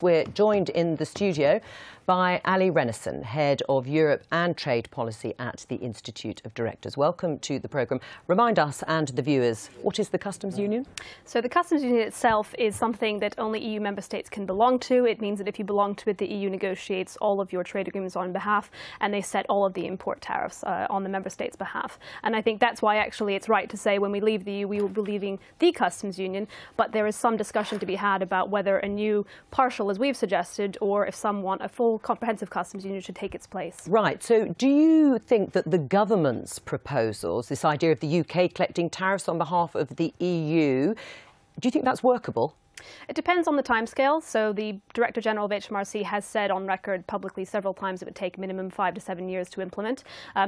We're joined in the studio by Ali Renison, Head of Europe and Trade Policy at the Institute of Directors. Welcome to the programme. Remind us and the viewers, what is the Customs Union? So the Customs Union itself is something that only EU member states can belong to. It means that if you belong to it, the EU negotiates all of your trade agreements on behalf, and they set all of the import tariffs on the member states' behalf. And I think that's why actually it's right to say when we leave the EU, we will be leaving the Customs Union, but there is some discussion to be had about whether a new partial, as we've suggested, or if some want a full comprehensive customs union should take its place. Right. So do you think that the government's proposals, this idea of the UK collecting tariffs on behalf of the EU, do you think that's workable? It depends on the timescale. So the Director General of HMRC has said on record publicly several times it would take minimum 5 to 7 years to implement.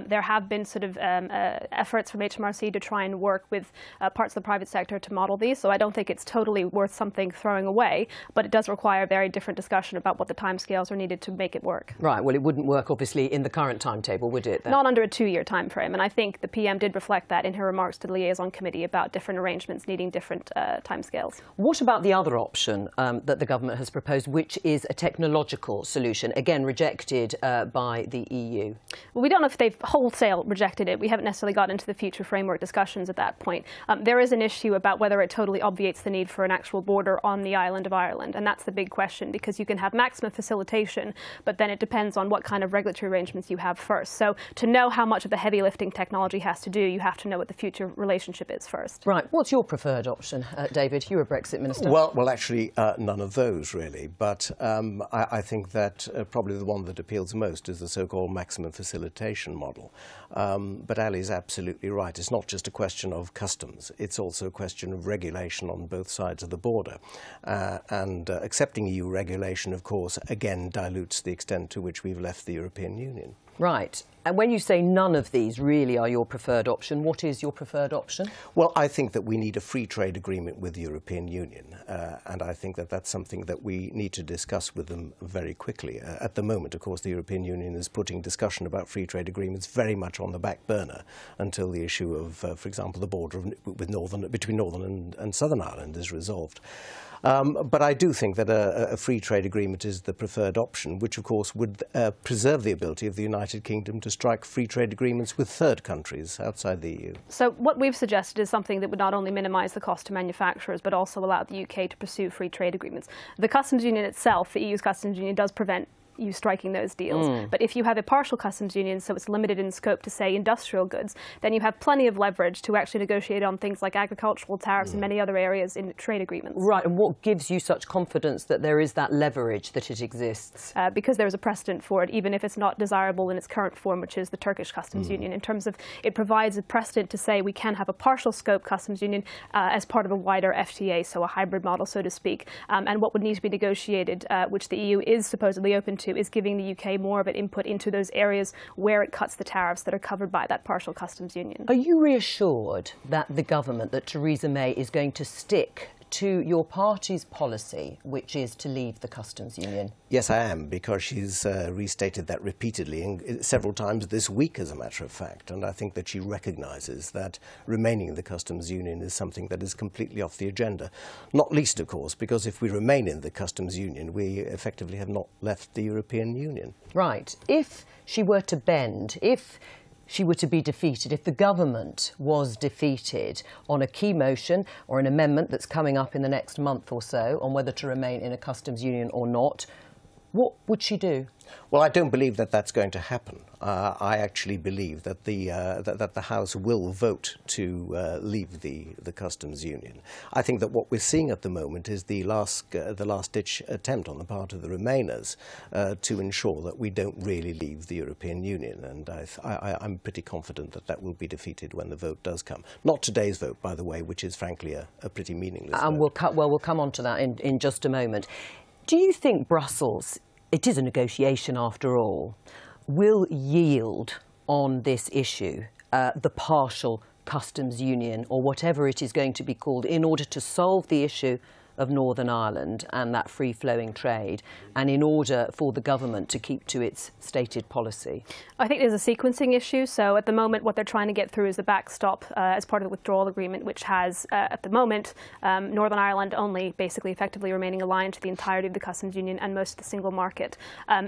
There have been sort of efforts from HMRC to try and work with parts of the private sector to model these. So I don't think it's totally worth something throwing away, but it does require a very different discussion about what the timescales are needed to make it work. Right. Well, it wouldn't work, obviously, in the current timetable, would it? Then? Not under a 2-year time frame. And I think the PM did reflect that in her remarks to the Liaison Committee about different arrangements needing different timescales. What about the other option that the government has proposed, which is a technological solution, again rejected by the EU? Well, we don't know if they've wholesale rejected it. We haven't necessarily got into the future framework discussions at that point. There is an issue about whether it totally obviates the need for an actual border on the island of Ireland, and that's the big question, because you can have maximum facilitation, but then it depends on what kind of regulatory arrangements you have first. So to know how much of the heavy lifting technology has to do, you have to know what the future relationship is first. Right. What's your preferred option, David? You're a Brexit minister. Well, actually, none of those, really. But I think that probably the one that appeals most is the so-called maximum facilitation model. But Ali's absolutely right. It's not just a question of customs. It's also a question of regulation on both sides of the border. And accepting EU regulation, of course, again dilutes the extent to which we've left the European Union. Right. And when you say none of these really are your preferred option, what is your preferred option? Well, I think that we need a free trade agreement with the European Union. And I think that that's something that we need to discuss with them very quickly. At the moment, of course, the European Union is putting discussion about free trade agreements very much on the back burner until the issue of, for example, the border between Northern and Southern Ireland is resolved. But I do think that a free trade agreement is the preferred option, which of course would preserve the ability of the United Kingdom to strike free trade agreements with third countries outside the EU. So what we've suggested is something that would not only minimise the cost to manufacturers, but also allow the UK to pursue free trade agreements. The customs union itself, the EU's customs union, does prevent you striking those deals. But if you have a partial customs union, so it's limited in scope to, say, industrial goods, then you have plenty of leverage to actually negotiate on things like agricultural tariffs and many other areas in trade agreements. Right, and what gives you such confidence that there is that leverage, that it exists? Because there is a precedent for it, even if it's not desirable in its current form, which is the Turkish customs union, in terms of it provides a precedent to say we can have a partial scope customs union as part of a wider FTA, so a hybrid model, so to speak. And what would need to be negotiated, which the EU is supposedly open to, is giving the UK more of an input into those areas where it cuts the tariffs that are covered by that partial customs union. Are you reassured that the government, that Theresa May, is going to stick to your party's policy, which is to leave the customs union? Yes, I am, because she's restated that repeatedly, and several times this week, as a matter of fact. And I think that she recognises that remaining in the customs union is something that is completely off the agenda. Not least, of course, because if we remain in the customs union, we effectively have not left the European Union. Right. If she were to bend, if she were to be defeated, if the government was defeated on a key motion or an amendment that's coming up in the next month or so on whether to remain in a customs union or not, what would she do? Well, I don't believe that that's going to happen. I actually believe that the House will vote to leave the customs union. I think that what we're seeing at the moment is the last-ditch attempt on the part of the Remainers to ensure that we don't really leave the European Union, and I'm pretty confident that that will be defeated when the vote does come. Not today's vote, by the way, which is frankly a pretty meaningless vote. We'll come on to that in just a moment. Do you think Brussels, it is a negotiation after all, will yield on this issue, the partial customs union or whatever it is going to be called, in order to solve the issue of Northern Ireland and that free-flowing trade, and in order for the government to keep to its stated policy? I think there's a sequencing issue. So at the moment, what they're trying to get through is the backstop as part of the withdrawal agreement, which has, at the moment, Northern Ireland only basically effectively remaining aligned to the entirety of the customs union and most of the single market.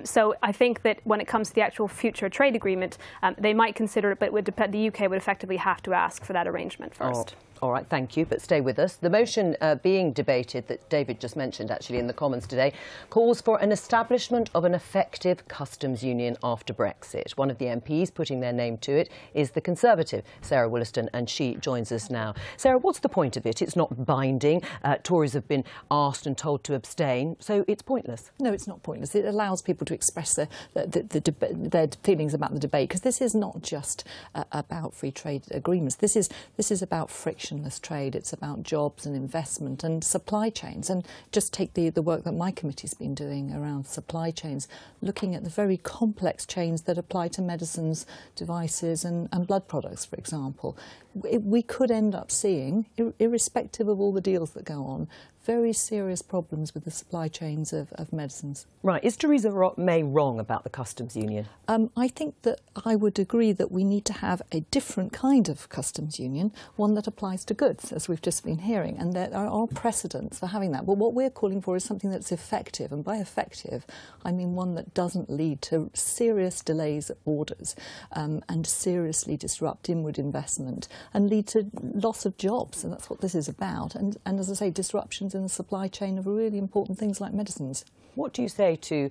So I think that when it comes to the actual future trade agreement, they might consider it, but it would depend, the UK would effectively have to ask for that arrangement first. Oh. All right, thank you, but stay with us. The motion being debated that David just mentioned actually in the Commons today calls for an establishment of an effective customs union after Brexit. One of the MPs putting their name to it is the Conservative, Sarah Wollaston, and she joins us now. Sarah, what's the point of it? It's not binding. Tories have been asked and told to abstain, so it's pointless. No, it's not pointless. It allows people to express their feelings about the debate, because this is not just about free trade agreements. This is about frictionless trade. It's about jobs and investment and supply chains. And just take the work that my committee's been doing around supply chains, looking at the very complex chains that apply to medicines, devices and blood products, for example. We could end up seeing, irrespective of all the deals that go on, very serious problems with the supply chains of medicines. Right. Is Theresa May wrong about the customs union? I think that I would agree that we need to have a different kind of customs union, one that applies to goods, as we've just been hearing, and there are precedents for having that. But what we're calling for is something that's effective, and by effective, I mean one that doesn't lead to serious delays at borders and seriously disrupt inward investment and lead to loss of jobs, and that's what this is about. And as I say, disruptions in the supply chain of really important things like medicines. What do you say to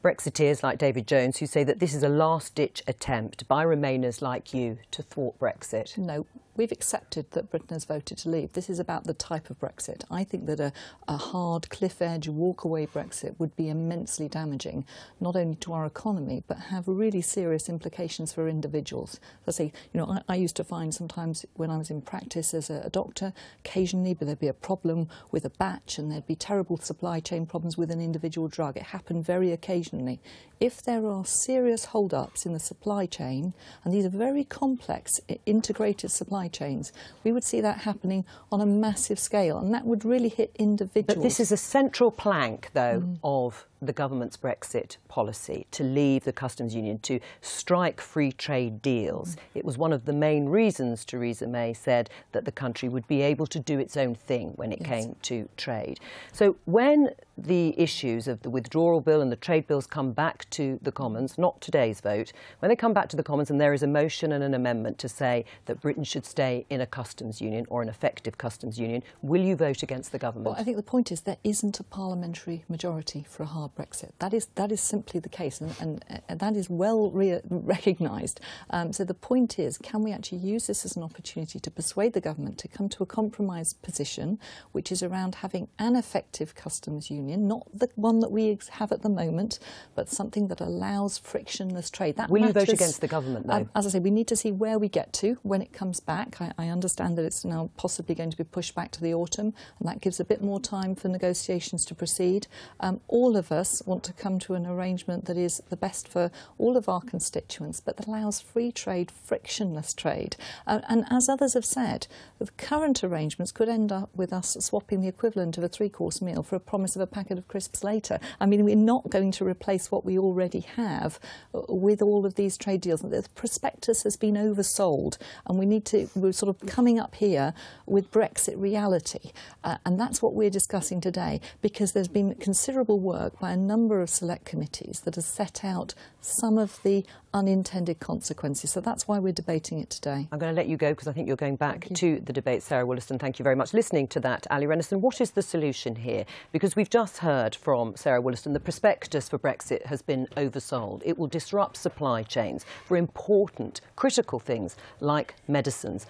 Brexiteers like David Jones who say that this is a last-ditch attempt by Remainers like you to thwart Brexit? No. We've accepted that Britain has voted to leave. This is about the type of Brexit. I think that a hard, cliff-edge, walk-away Brexit would be immensely damaging, not only to our economy, but have really serious implications for individuals. As I say, you know, I used to find sometimes when I was in practice as a doctor, occasionally there'd be a problem with a batch and there'd be terrible supply chain problems with an individual drug. It happened very occasionally. If there are serious hold-ups in the supply chain, and these are very complex, integrated supply chains, we would see that happening on a massive scale, and that would really hit individuals. But this is a central plank, though, of the government's Brexit policy, to leave the customs union, to strike free trade deals. It was one of the main reasons Theresa May said that the country would be able to do its own thing when it came to trade. So when the issues of the withdrawal bill and the trade bills come back to the Commons, not today's vote, when they come back to the Commons and there is a motion and an amendment to say that Britain should stay in a customs union or an effective customs union, will you vote against the government? Well, I think the point is there isn't a parliamentary majority for a hard Brexit. That is simply the case, and that is well recognised. So the point is, can we actually use this as an opportunity to persuade the government to come to a compromise position, which is around having an effective customs union, not the one that we have at the moment, but something that allows frictionless trade. That will you vote against the government, though? As I say, we need to see where we get to when it comes back. I understand that it's now possibly going to be pushed back to the autumn, and that gives a bit more time for negotiations to proceed. All of us want to come to an arrangement that is the best for all of our constituents, but that allows free trade, frictionless trade. And as others have said, the current arrangements could end up with us swapping the equivalent of a three-course meal for a promise of a packet of crisps later. I mean, we're not going to replace what we already have with all of these trade deals. The prospectus has been oversold, and we're sort of coming up here with Brexit reality. And that's what we're discussing today, because there's been considerable work by a number of select committees that has set out some of the unintended consequences. So that's why we're debating it today. I'm going to let you go because I think you're going back to the debate. Sarah Wollaston, thank you very much. Listening to that, Ali Renison, what is the solution here? Because we've just heard from Sarah Wollaston, the prospectus for Brexit has been oversold. It will disrupt supply chains for important, critical things like medicines.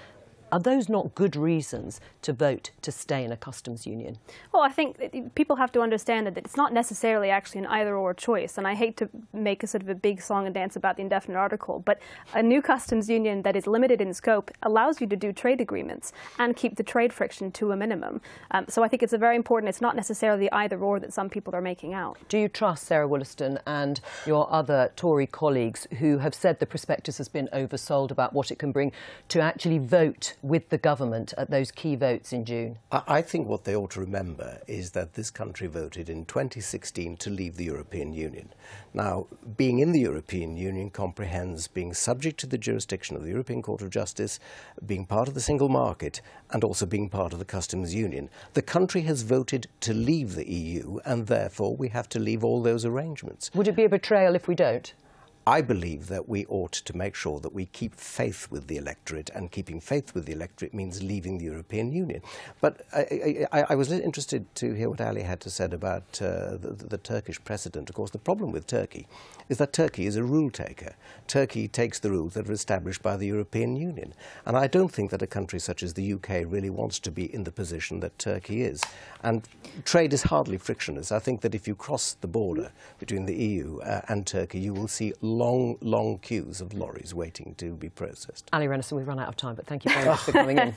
Are those not good reasons to vote to stay in a customs union? Well, I think people have to understand that it's not necessarily actually an either-or choice. And I hate to make a sort of a big song and dance about the indefinite article, but a new customs union that is limited in scope allows you to do trade agreements and keep the trade friction to a minimum. So I think it's very important. It's not necessarily either-or that some people are making out. Do you trust Sarah Wollaston and your other Tory colleagues who have said the prospectus has been oversold about what it can bring to actually vote with the government at those key votes in June? I think what they ought to remember is that this country voted in 2016 to leave the European Union. Now, being in the European Union comprehends being subject to the jurisdiction of the European Court of Justice, being part of the single market, and also being part of the customs union. The country has voted to leave the EU, and therefore we have to leave all those arrangements. Would it be a betrayal if we don't? I believe that we ought to make sure that we keep faith with the electorate, and keeping faith with the electorate means leaving the European Union. But I was interested to hear what Ali had to say about the Turkish precedent. Of course, the problem with Turkey is that Turkey is a rule taker. Turkey takes the rules that are established by the European Union. And I don't think that a country such as the UK really wants to be in the position that Turkey is. And trade is hardly frictionless. I think that if you cross the border between the EU and Turkey, you will see long queues of lorries waiting to be processed. Ali Renison, we've run out of time, but thank you very much for coming in.